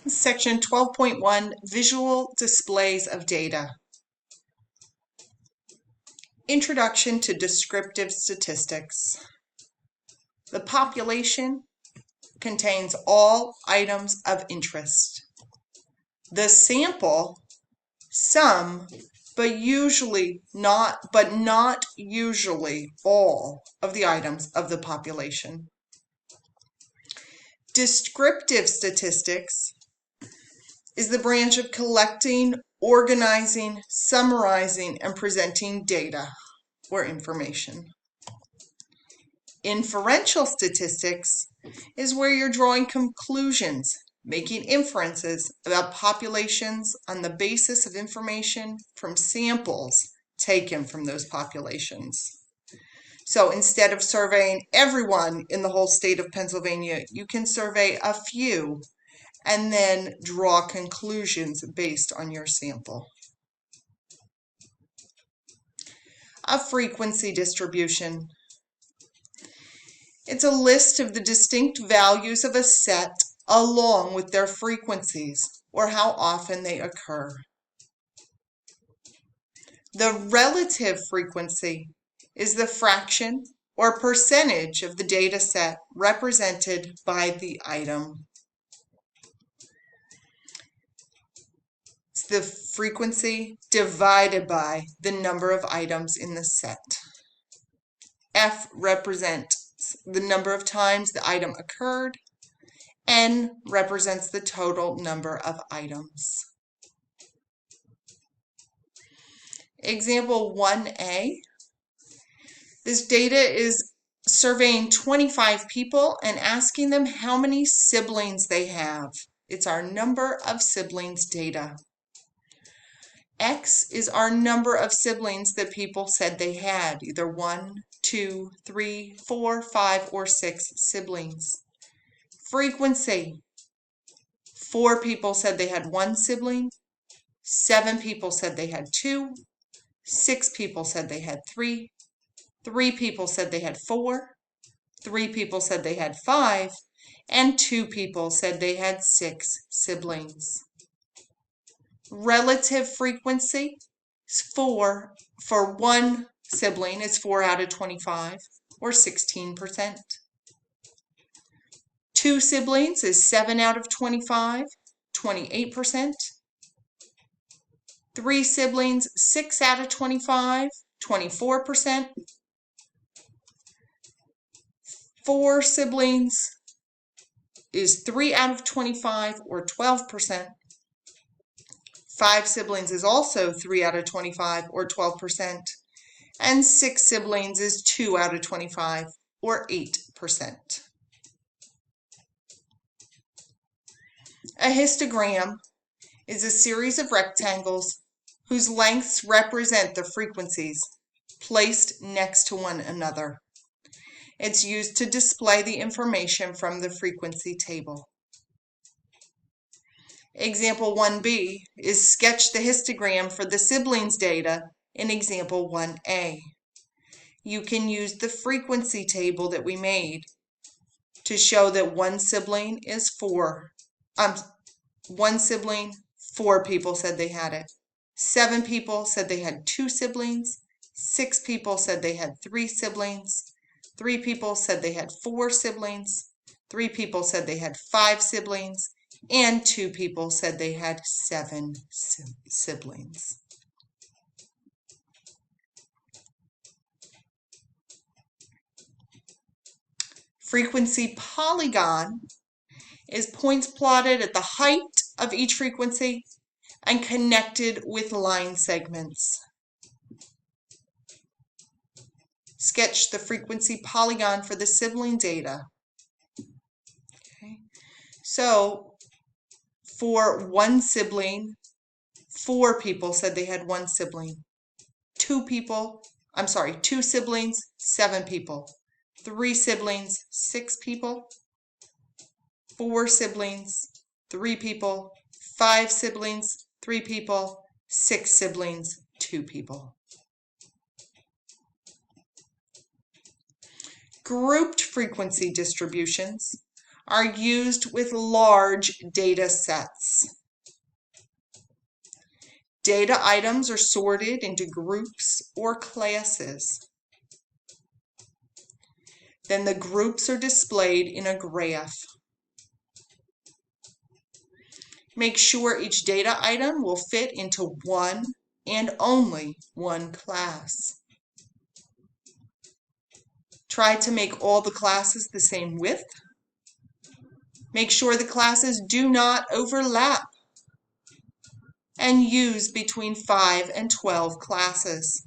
Section 12.1, Visual Displays of Data. Introduction to Descriptive Statistics. The population contains all items of interest. The sample, some, but not usually all of the items of the population. Descriptive statistics is the branch of collecting, organizing, summarizing, and presenting data or information. Inferential statistics is where you're drawing conclusions, making inferences about populations on the basis of information from samples taken from those populations. So instead of surveying everyone in the whole state of Pennsylvania, you can survey a few and then draw conclusions based on your sample. A frequency distribution. It's a list of the distinct values of a set along with their frequencies, or how often they occur. The relative frequency is the fraction or percentage of the data set represented by the item. It's the frequency divided by the number of items in the set. F represents the number of times the item occurred. N represents the total number of items. Example 1A. This data is surveying 25 people and asking them how many siblings they have. It's our number of siblings data. X is our number of siblings that people said they had, either 1, 2, 3, 4, 5, or 6 siblings. Frequency. 4 people said they had 1 sibling. 7 people said they had 2. 6 people said they had 3. 3 people said they had 4. 3 people said they had 5. And 2 people said they had 6 siblings. Relative frequency is 4. For 1 sibling, it's 4 out of 25, or 16%. 2 siblings is 7 out of 25, 28%. 3 siblings, 6 out of 25, 24%. 4 siblings is 3 out of 25, or 12%. 5 siblings is also 3 out of 25, or 12%. And 6 siblings is 2 out of 25, or 8%. A histogram is a series of rectangles whose lengths represent the frequencies placed next to one another. It's used to display the information from the frequency table. Example 1B is sketch the histogram for the siblings data in example 1A. You can use the frequency table that we made to show that 1 sibling is 4. 1 sibling, 4 people said they had it. 7 people said they had 2 siblings. 6 people said they had 3 siblings. 3 people said they had 4 siblings. 3 people said they had 5 siblings. And 2 people said they had 7 siblings. Frequency polygon is points plotted at the height of each frequency and connected with line segments. Sketch the frequency polygon for the sibling data. Okay. So for 1 sibling, 4 people said they had 1 sibling. 2 siblings, 7 people. 3 siblings, 6 people. 4 siblings, 3 people. 5 siblings, 3 people. 6 siblings, 2 people. Grouped frequency distributions are used with large data sets. Data items are sorted into groups or classes. Then the groups are displayed in a graph. Make sure each data item will fit into one and only one class. Try to make all the classes the same width. Make sure the classes do not overlap. And use between 5 and 12 classes.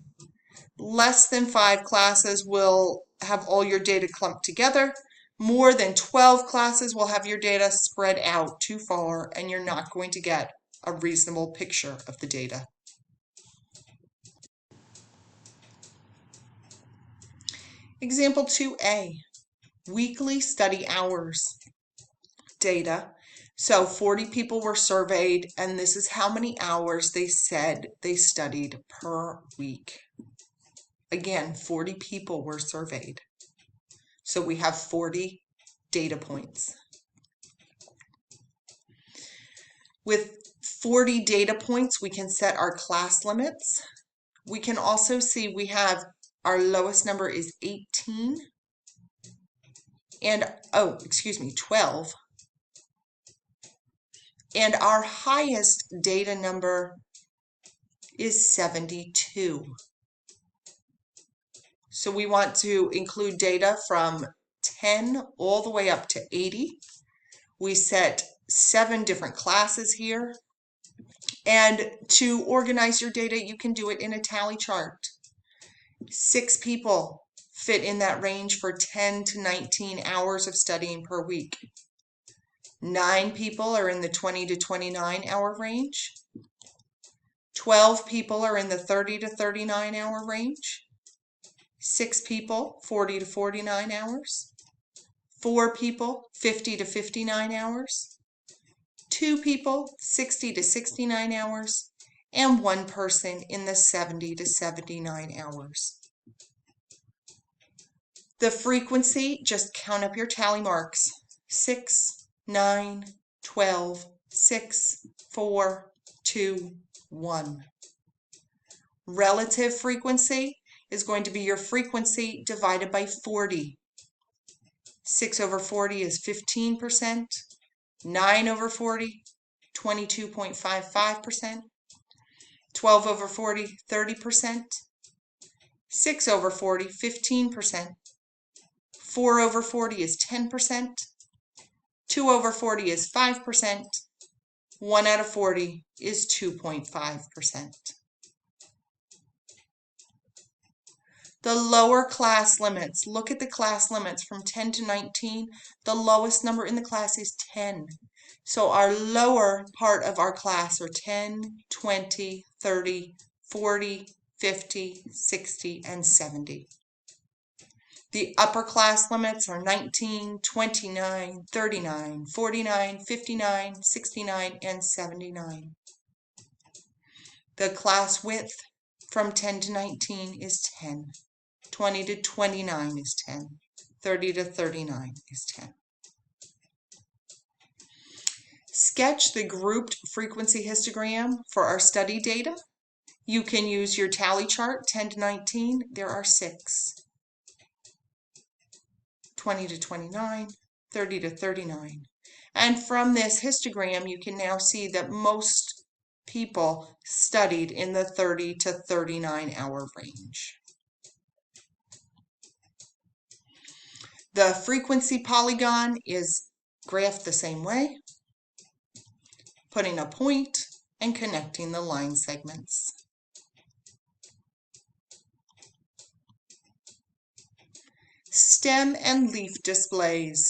Less than 5 classes will have all your data clumped together. More than 12 classes will have your data spread out too far, and you're not going to get a reasonable picture of the data. Example 2A, weekly study hours data. So 40 people were surveyed, and this is how many hours they said they studied per week. Again, 40 people were surveyed. So we have 40 data points. With 40 data points, we can set our class limits. We can also see we have our lowest number is 18 and 12. And our highest data number is 72. So we want to include data from 10 all the way up to 80. We set 7 different classes here. And to organize your data, you can do it in a tally chart. 6 people fit in that range for 10 to 19 hours of studying per week. 9 people are in the 20 to 29 hour range. 12 people are in the 30 to 39 hour range. 6 people, 40 to 49 hours. 4 people, 50 to 59 hours. 2 people, 60 to 69 hours. And 1 person in the 70 to 79 hours. The frequency, just count up your tally marks. 6, 9, 12, 6, 4, 2, 1. Relative frequency is going to be your frequency divided by 40. 6 over 40 is 15%. 9 over 40, 22.55%. 12 over 40, 30%. 6 over 40, 15%. 4 over 40 is 10%. 2 over 40 is 5%. 1 out of 40 is 2.5%. The lower class limits, look at the class limits from 10 to 19. The lowest number in the class is 10. So our lower part of our class are 10, 20, 30, 40, 50, 60, and 70. The upper class limits are 19, 29, 39, 49, 59, 69, and 79. The class width from 10 to 19 is 10. 20 to 29 is 10. 30 to 39 is 10. Sketch the grouped frequency histogram for our study data. You can use your tally chart, 10 to 19. There are 6. 20 to 29, 30 to 39. And from this histogram, you can now see that most people studied in the 30 to 39 hour range. The frequency polygon is graphed the same way, putting a point and connecting the line segments. Stem and leaf displays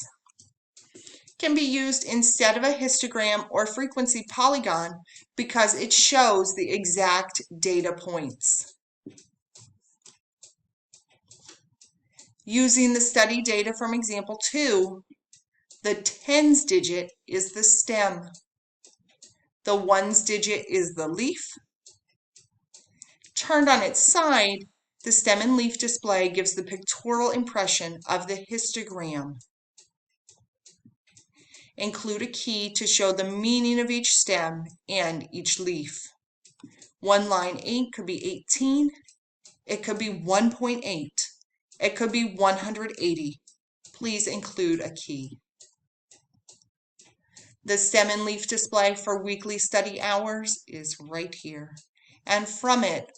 can be used instead of a histogram or frequency polygon because it shows the exact data points. Using the study data from example 2, the tens digit is the stem. The ones digit is the leaf. Turned on its side, the stem and leaf display gives the pictorial impression of the histogram. Include a key to show the meaning of each stem and each leaf. One line 8 could be 18. It could be 1.8. It could be 180. Please include a key. The stem and leaf display for weekly study hours is right here. And from it,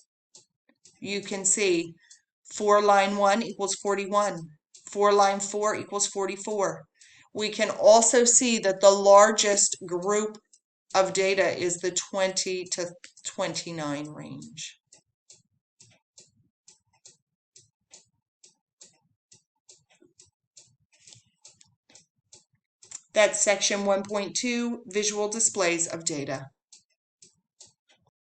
you can see 4 line 1 equals 41. 4 line 4 equals 44. We can also see that the largest group of data is the 20 to 29 range. That's section 1.2, visual displays of data.